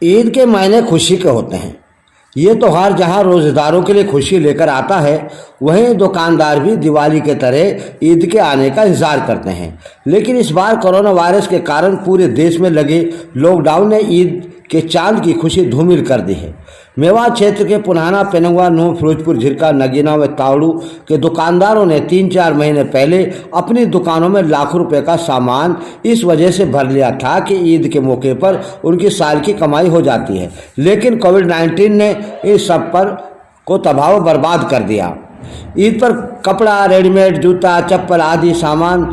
ईद के मायने खुशी के होते हैं। ये त्योहार जहां रोज़ेदारों के लिए खुशी लेकर आता है, वहीं दुकानदार भी दिवाली के तरह ईद के आने का इंतजार करते हैं। लेकिन इस बार कोरोना वायरस के कारण पूरे देश में लगे लॉकडाउन ने ईद के चांद की खुशी धूमिल कर दी है। मेवात क्षेत्र के पुनाना, पेनंगवा, नूह, फिरोजपुर, झिरका, नगीना व तावड़ू के दुकानदारों ने 3-4 महीने पहले अपनी दुकानों में लाखों रुपए का सामान इस वजह से भर लिया था कि ईद के मौके पर उनकी साल की कमाई हो जाती है। लेकिन कोविड-19 ने इस सब पर को तबाह व बर्बाद कर दिया। ईद पर कपड़ा, रेडीमेड, जूता, चप्पल आदि सामान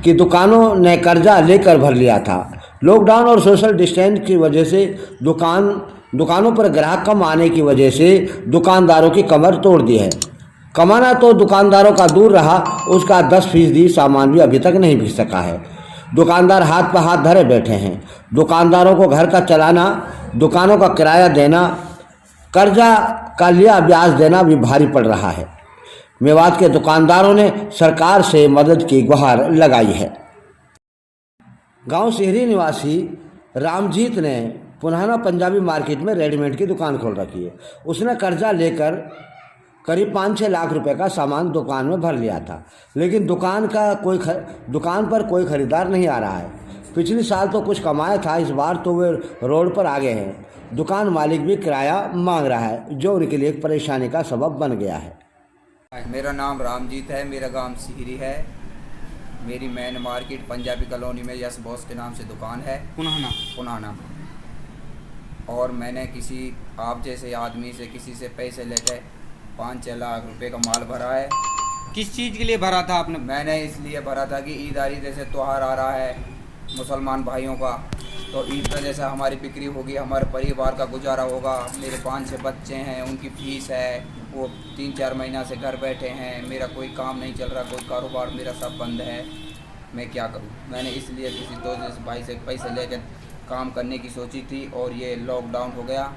की दुकानों ने कर्जा लेकर भर लिया था। लॉकडाउन और सोशल डिस्टेंस की वजह से दुकानों पर ग्राहक कम आने की वजह से दुकानदारों की कमर तोड़ दी है। कमाना तो दुकानदारों का दूर रहा, उसका 10% सामान भी अभी तक नहीं बिक सका है। दुकानदार हाथ पर हाथ धरे बैठे हैं। दुकानदारों को घर का चलाना, दुकानों का किराया देना, कर्जा का लिया ब्याज देना भी भारी पड़ रहा है। मेवात के दुकानदारों ने सरकार से मदद की गुहार लगाई है। गांव शहरी निवासी रामजीत ने पुनाना पंजाबी मार्केट में रेडीमेड की दुकान खोल रखी है। उसने कर्जा लेकर करीब 5-6 लाख रुपए का सामान दुकान में भर लिया था, लेकिन दुकान पर कोई खरीदार नहीं आ रहा है। पिछले साल तो कुछ कमाया था, इस बार तो वे रोड पर आ गए हैं। दुकान मालिक भी किराया मांग रहा है, जो उनके लिए एक परेशानी का सबब बन गया है। मेरा नाम रामजीत है, मेरा गांव सिहरी है। मेरी मेन मार्केट पंजाबी कॉलोनी में यस बॉस के नाम से दुकान है, पुनाना। और मैंने आप जैसे आदमी से किसी से पैसे लेकर 5-6 लाख रुपए का माल भरा है। किस चीज़ के लिए भरा था आपने? मैंने इसलिए भरा था कि ईद आ रही, जैसे त्यौहार आ रहा है मुसलमान भाइयों का, तो ईद पर जैसे हमारी बिक्री होगी, हमारे परिवार का गुजारा होगा। मेरे 5-6 बच्चे हैं, उनकी फीस है, वो 3-4 महीना से घर बैठे हैं। मेरा कोई काम नहीं चल रहा, कोई कारोबार मेरा सब बंद है। मैं क्या करूं? मैंने इसलिए किसी दोस्त भाई से पैसे लेकर काम करने की सोची थी, और ये लॉकडाउन हो गया,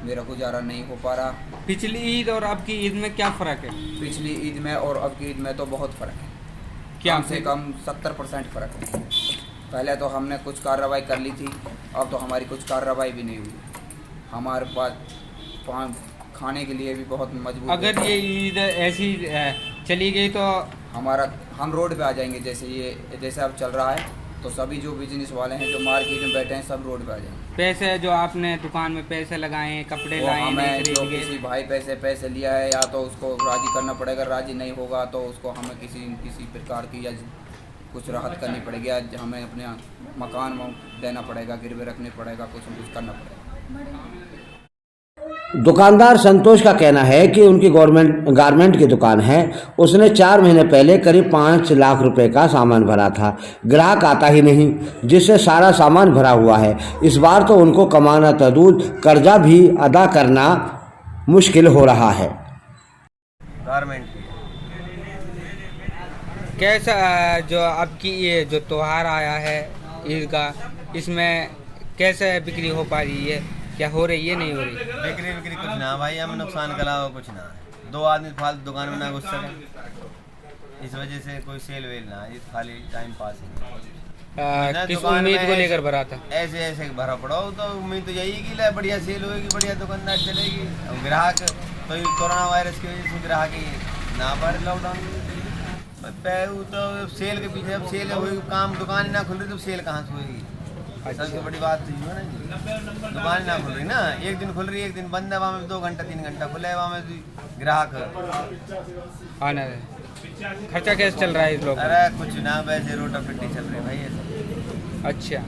मेरा गुजारा नहीं हो पा रहा। पिछली ईद और अब की ईद में क्या फ़र्क है? पिछली ईद में और अब की ईद में तो बहुत फ़र्क है। क्या? कम से कम 70% फ़र्क है। पहले तो हमने कुछ कार्रवाई कर ली थी, अब तो हमारी कुछ कार्रवाई भी नहीं हुई। हमारे पास खाने के लिए भी बहुत मजबूर। अगर ये ईद ऐसी चली गई तो हम रोड पे आ जाएंगे। जैसे अब चल रहा है, तो सभी जो बिजनेस वाले हैं, जो मार्केट में बैठे हैं, सब रोड पे आ जाएंगे। पैसे जो आपने दुकान में पैसे लगाए हैं, कपड़े लाए हैं, हमें जो किसी भाई पैसे लिया है, या तो उसको राजी करना पड़ेगा, राजी नहीं होगा तो उसको हमें किसी प्रकार की या कुछ राहत करनी पड़ेगी, या हमें अपने मकान देना पड़ेगा, गिरवे रखने पड़ेगा, कुछ न कुछ करना पड़ेगा। दुकानदार संतोष का कहना है कि उनकी गारमेंट की दुकान है। उसने 4 महीने पहले करीब 5 लाख रुपए का सामान भरा था। ग्राहक आता ही नहीं, जिससे सारा सामान भरा हुआ है। इस बार तो उनको कमाना था दूर, कर्जा भी अदा करना मुश्किल हो रहा है। गारमेंट कैसा जो अब की ये जो त्यौहार आया है ईद का, इसमें कैसे बिक्री हो पा रही है? क्या हो रही है, नहीं हो रही? बिक्री कुछ ना भाई, हमें नुकसान के अलावा कुछ ना। 2 आदमी फालतू दुकान में ना घुस सके, इस वजह से कोई सेल वेल ना, ये खाली टाइम पास है। किस उम्मीद को लेकर भरा था? ऐसे भरा पड़ो तो उम्मीद तो यही कि बढ़िया सेल होगी, बढ़िया दुकानदार चलेगी। अब ग्राहक तो कोरोना वायरस की वजह से ग्राहक ही ना बढ़, लॉकडाउन तो सेल के पीछे। अब सेल होगी, काम दुकान ना खुल रही तो सेल कहाँ से होगी? सबसे बड़ी बात तो ये है ना, दुकान ना खुल रही ना, एक दिन खुल रही, एक दिन बंद है, वहाँ में 2 घंटा 3 घंटा खुला है, वहाँ में ग्राहक आना है। खर्चा कैसे चल रहा है इस लोग? अरे कुछ ना, वैसे रोटा पिट्टी चल रही है भाई ऐसे। अच्छा।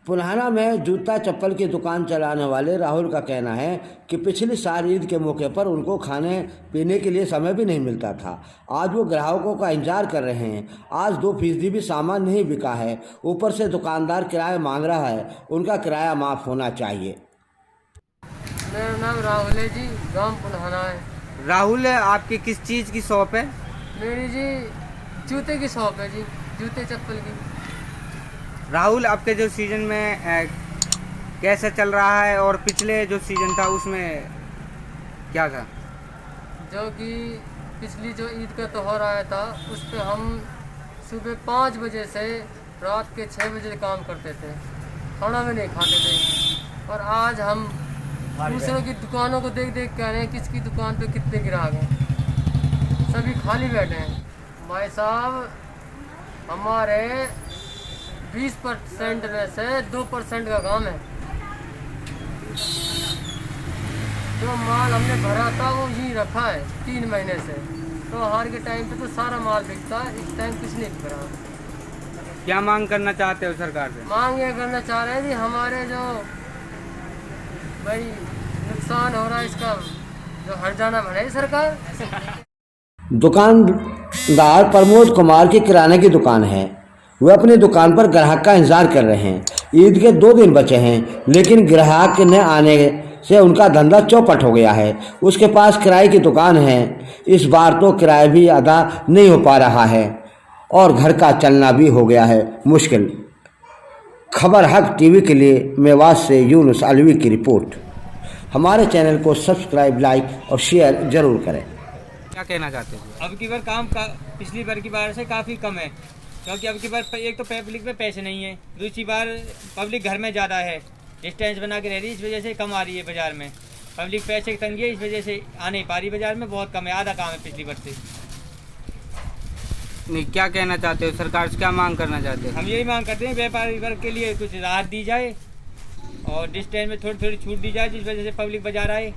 पुनाना में जूता चप्पल की दुकान चलाने वाले राहुल का कहना है कि पिछली साल ईद के मौके पर उनको खाने पीने के लिए समय भी नहीं मिलता था। आज वो ग्राहकों का इंतजार कर रहे हैं। आज 2% भी सामान नहीं बिका है, ऊपर से दुकानदार किराया मांग रहा है। उनका किराया माफ़ होना चाहिए। मेरा नाम राहुल है जी, गांव पुनाना है। राहुल, आपकी किस चीज़ की शॉप है? मेरी जी जूते की शॉप है जी, जूते चप्पल की। राहुल, आपके जो सीज़न में कैसा चल रहा है, और पिछले जो सीज़न था उसमें क्या था? जो कि पिछली जो ईद का त्यौहार आया था, उस पर हम सुबह 5 बजे से रात के 6 बजे काम करते थे। खाना भी नहीं खाते थे। और आज हम दूसरों की दुकानों को देख देख कह रहे हैं किसकी दुकान पे कितने ग्राहक हैं, सभी खाली बैठे हैं। भाई साहब, हमारे 20% में से 2% का काम है। जो माल हमने भरा था वो यहीं रखा है 3 महीने से। तो हार के टाइम पे तो सारा माल बिकता है, इस टाइम कुछ नहीं बिक रहा। क्या मांग करना चाहते हो सरकार से? मांग ये करना चाह रहे हैं कि हमारे जो भाई नुकसान हो रहा है इसका जो हर्जाना भरे सरकार। दुकानदार प्रमोद कुमार की किराने की दुकान है। वह अपनी दुकान पर ग्राहक का इंतजार कर रहे हैं। ईद के 2 दिन बचे हैं, लेकिन ग्राहक न आने से उनका धंधा चौपट हो गया है। उसके पास किराए की दुकान है। इस बार तो किराया भी अदा नहीं हो पा रहा है और घर का चलना भी हो गया है मुश्किल। खबर हक टीवी के लिए मेवात से यूनुस अलवी की रिपोर्ट। हमारे चैनल को सब्सक्राइब, लाइक और शेयर जरूर करें। क्या कहना चाहते हो? अब की बार काम का पिछली बार की बार से काफ़ी कम है, क्योंकि अब की बार एक तो पब्लिक में पैसे नहीं है, दूसरी बार पब्लिक घर में ज़्यादा है, डिस्टेंस बना के रह रही है, इस वजह से कम आ रही है बाज़ार में। पब्लिक पैसे की तंगी है, इस वजह से आ नहीं पा रही बाज़ार में, बहुत कम है, आधा काम है पिछली बार से। नहीं, क्या कहना चाहते हो? सरकार से क्या मांग करना चाहते हो? हम यही मांग करते हैं व्यापारी वर्ग के लिए कुछ राहत दी जाए और डिस्टेंस में थोड़ी थोड़ी छूट दी जाए, जिस वजह से पब्लिक बाजार आए।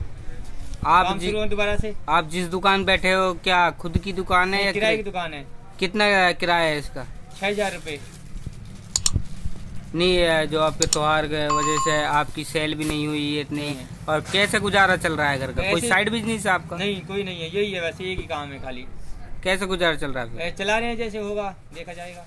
आप दोबारा से आप जिस दुकान बैठे हो, क्या खुद की दुकान है या किराए की दुकान है? कितना किराया है इसका? 6000 रुपये। नहीं, जो आपके त्योहार की वजह से आपकी सेल भी नहीं हुई है इतनी, और कैसे गुजारा चल रहा है घर का? कोई साइड बिजनेस है आपका? नहीं, कोई नहीं है, यही है, वैसे एक ही काम है खाली। कैसे गुजारा चल रहा है? चला रहे हैं, जैसे होगा देखा जाएगा।